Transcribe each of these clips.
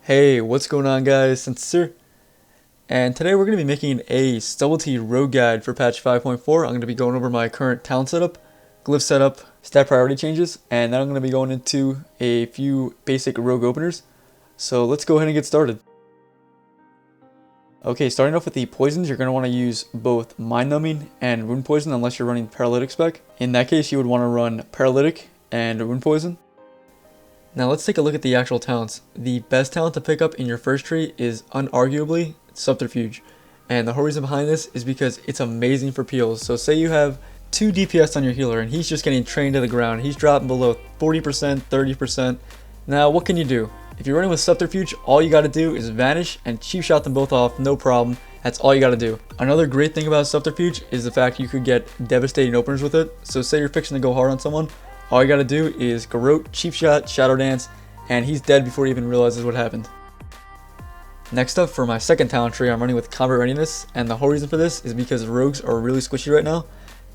Hey, what's going on guys, Sensus here, and today we're going to be making a Subtlety rogue guide for patch 5.4. I'm going to be going over my current talent setup, glyph setup, stat priority changes, and then I'm going to be going into a few basic rogue openers. So let's go ahead and get started. Okay, starting off with the poisons, you're going to want to use both mind numbing and wound poison unless you're running paralytic spec. In that case, you would want to run paralytic and wound poison. Now let's take a look at the actual talents. The best talent to pick up in your first tree is unarguably Subterfuge. And the whole reason behind this is because it's amazing for peels. So say you have 2 DPS on your healer and he's just getting trained to the ground. He's dropping below 40%, 30%. Now what can you do? If you're running with Subterfuge, all you gotta do is vanish and cheap shot them both off, no problem. That's all you gotta do. Another great thing about Subterfuge is the fact you could get devastating openers with it. So say you're fixing to go hard on someone, all you gotta do is garrote, cheap shot, shadow dance, and he's dead before he even realizes what happened. Next up, for my second talent tree, I'm running with combat readiness, and the whole reason for this is because rogues are really squishy right now,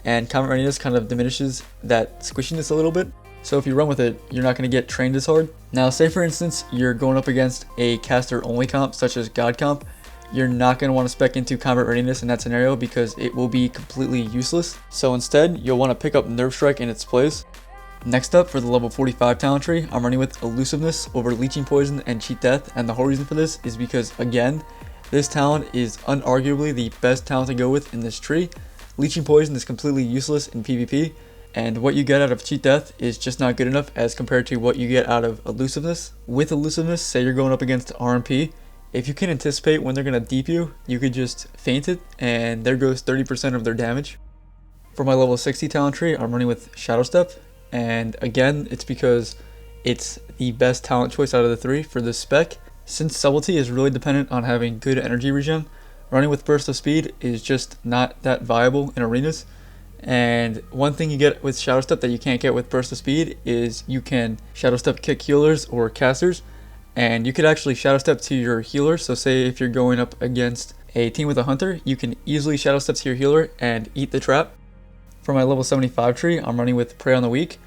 and combat readiness kind of diminishes that squishiness a little bit. So if you run with it, you're not gonna get trained as hard. Now say for instance, you're going up against a caster only comp such as God comp, you're not going to want to spec into combat readiness in that scenario because it will be completely useless. So instead, you'll want to pick up Nerve Strike in its place. Next up, for the level 45 talent tree, I'm running with Elusiveness over Leeching Poison and Cheat Death, and the whole reason for this is because, again, this talent is unarguably the best talent to go with in this tree. Leeching Poison is completely useless in PvP, and what you get out of Cheat Death is just not good enough as compared to what you get out of Elusiveness. With Elusiveness, say you're going up against RMP, if you can anticipate when they're going to deep you, you could just feint it, and there goes 30% of their damage. For my level 60 talent tree, I'm running with Shadow Step. And again, it's because it's the best talent choice out of the 3 for this spec. Since Subtlety is really dependent on having good energy regen, running with Burst of Speed is just not that viable in arenas. And one thing you get with Shadow Step that you can't get with Burst of Speed is you can Shadow Step kick healers or casters, and you could actually Shadow Step to your healer. So say if you're going up against a team with a hunter, you can easily Shadow Step to your healer and eat the trap. For my level 75 tree, I'm running with Prey on the Weak.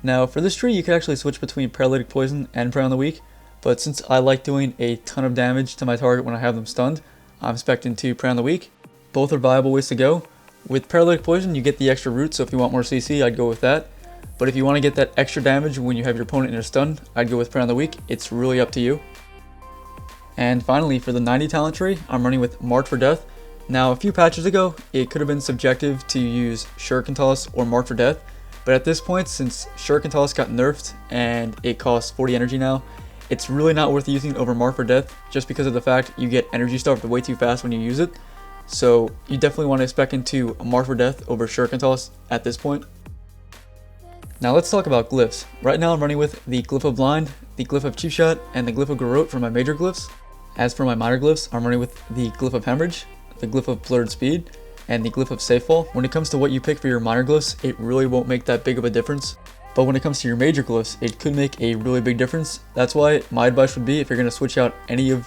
Now for this tree, you can actually switch between Paralytic Poison and Prey on the Weak, but since I like doing a ton of damage to my target when I have them stunned, I'm spec'd into Prey on the Weak. Both are viable ways to go. With Paralytic Poison, you get the extra root, so if you want more CC, I'd go with that. But if you want to get that extra damage when you have your opponent in a stun, I'd go with Prey on the Weak. It's really up to you. And finally, for the 90 talent tree, I'm running with Mark for Death. Now, a few patches ago, it could have been subjective to use Shuriken Toss or Mark for Death, but at this point, since Shuriken Toss got nerfed and it costs 40 energy now, it's really not worth using over Mark for Death just because of the fact you get energy starved way too fast when you use it. So you definitely want to spec into Mark for Death over Shuriken Toss at this point. Now let's talk about glyphs. Right now I'm running with the Glyph of Blind, the Glyph of Cheap Shot, and the Glyph of Garrote for my major glyphs. As for my minor glyphs, I'm running with the Glyph of Hemorrhage, the Glyph of Blurred Speed, and the Glyph of Safe Fall. When it comes to what you pick for your minor glyphs, it really won't make that big of a difference. But when it comes to your major glyphs, it could make a really big difference. That's why my advice would be, if you're going to switch out any of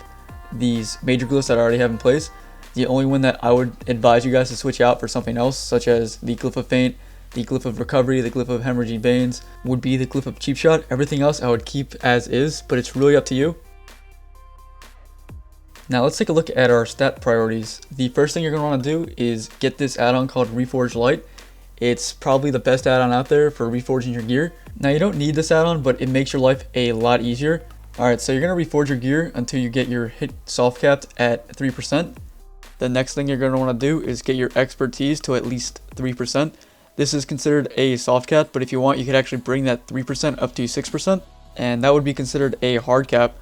these major glyphs that I already have in place, the only one that I would advise you guys to switch out for something else, such as the Glyph of Feint, the Glyph of Recovery, the Glyph of Hemorrhaging Veins, would be the Glyph of Cheap Shot. Everything else I would keep as is, but it's really up to you. Now let's take a look at our stat priorities. The first thing you're going to want to do is get this add-on called Reforge Light. It's probably the best add-on out there for reforging your gear. Now you don't need this add-on, but it makes your life a lot easier. Alright, so you're going to reforge your gear until you get your hit soft capped at 3%. The next thing you're going to want to do is get your expertise to at least 3%. This is considered a soft cap, but if you want, you could actually bring that 3% up to 6%, and that would be considered a hard cap.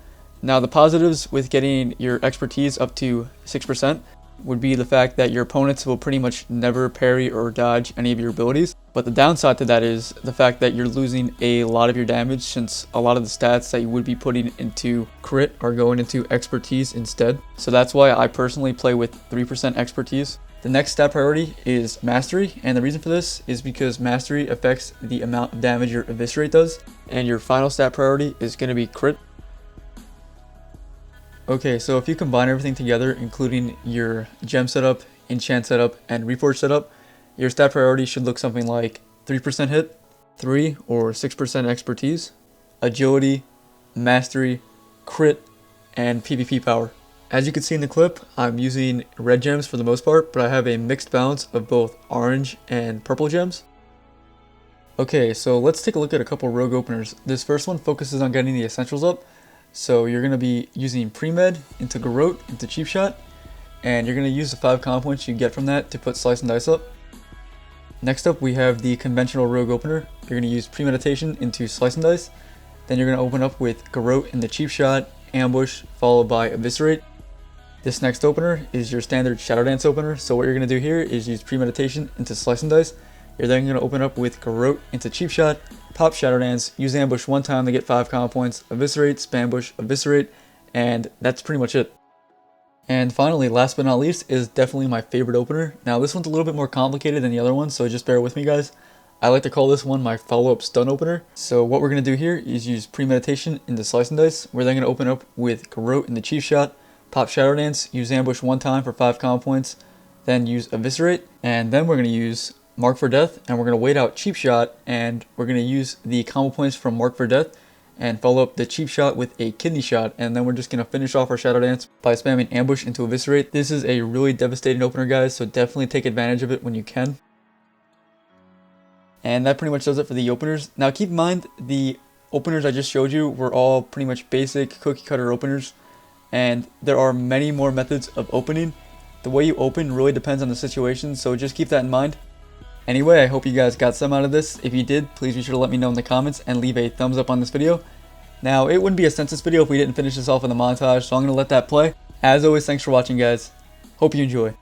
Now the positives with getting your expertise up to 6% would be the fact that your opponents will pretty much never parry or dodge any of your abilities. But the downside to that is the fact that you're losing a lot of your damage, since a lot of the stats that you would be putting into crit are going into expertise instead. So that's why I personally play with 3% expertise. The next stat priority is Mastery, and the reason for this is because Mastery affects the amount of damage your Eviscerate does, and your final stat priority is going to be Crit. Okay, so if you combine everything together, including your gem setup, enchant setup, and reforge setup, your stat priority should look something like 3% hit, 3 or 6% expertise, agility, mastery, crit, and PvP power. As you can see in the clip, I'm using red gems for the most part, but I have a mixed balance of both orange and purple gems. Okay, so let's take a look at a couple rogue openers. This first one focuses on getting the essentials up. So you're going to be using pre-med into garrote into cheap shot, and you're going to use the 5 comm points you get from that to put slice and dice up. Next up we have the conventional rogue opener. You're going to use premeditation into slice and dice. Then you're going to open up with garrote into cheap shot, ambush, followed by eviscerate. This next opener is your standard shadow dance opener. So what you're going to do here is use premeditation into slice and dice. You're then going to open up with garrote into cheap shot, pop shadow dance, use ambush one time to get 5 comm points, eviscerate, spam bush, eviscerate, and that's pretty much it. And finally, last but not least, is definitely my favorite opener. Now this one's a little bit more complicated than the other one, so just bear with me guys. I like to call this one my follow-up stun opener. So what we're going to do here is use premeditation into slice and dice. We're then going to open up with garrote into cheap shot, pop shadow dance, use ambush one time for 5 comm points, then use eviscerate, and then we're going to use mark for death, and we're going to wait out cheap shot, and we're going to use the combo points from mark for death and follow up the cheap shot with a kidney shot, and then we're just going to finish off our shadow dance by spamming ambush into eviscerate. This is a really devastating opener guys, so definitely take advantage of it when you can. And that pretty much does it for the openers. Now keep in mind, the openers I just showed you were all pretty much basic cookie cutter openers, and there are many more methods of opening. The way you open really depends on the situation, so just keep that in mind. Anyway, I hope you guys got some out of this. If you did, please be sure to let me know in the comments and leave a thumbs up on this video. Now, it wouldn't be a Sensus video if we didn't finish this off in the montage, so I'm going to let that play. As always, thanks for watching guys. Hope you enjoy.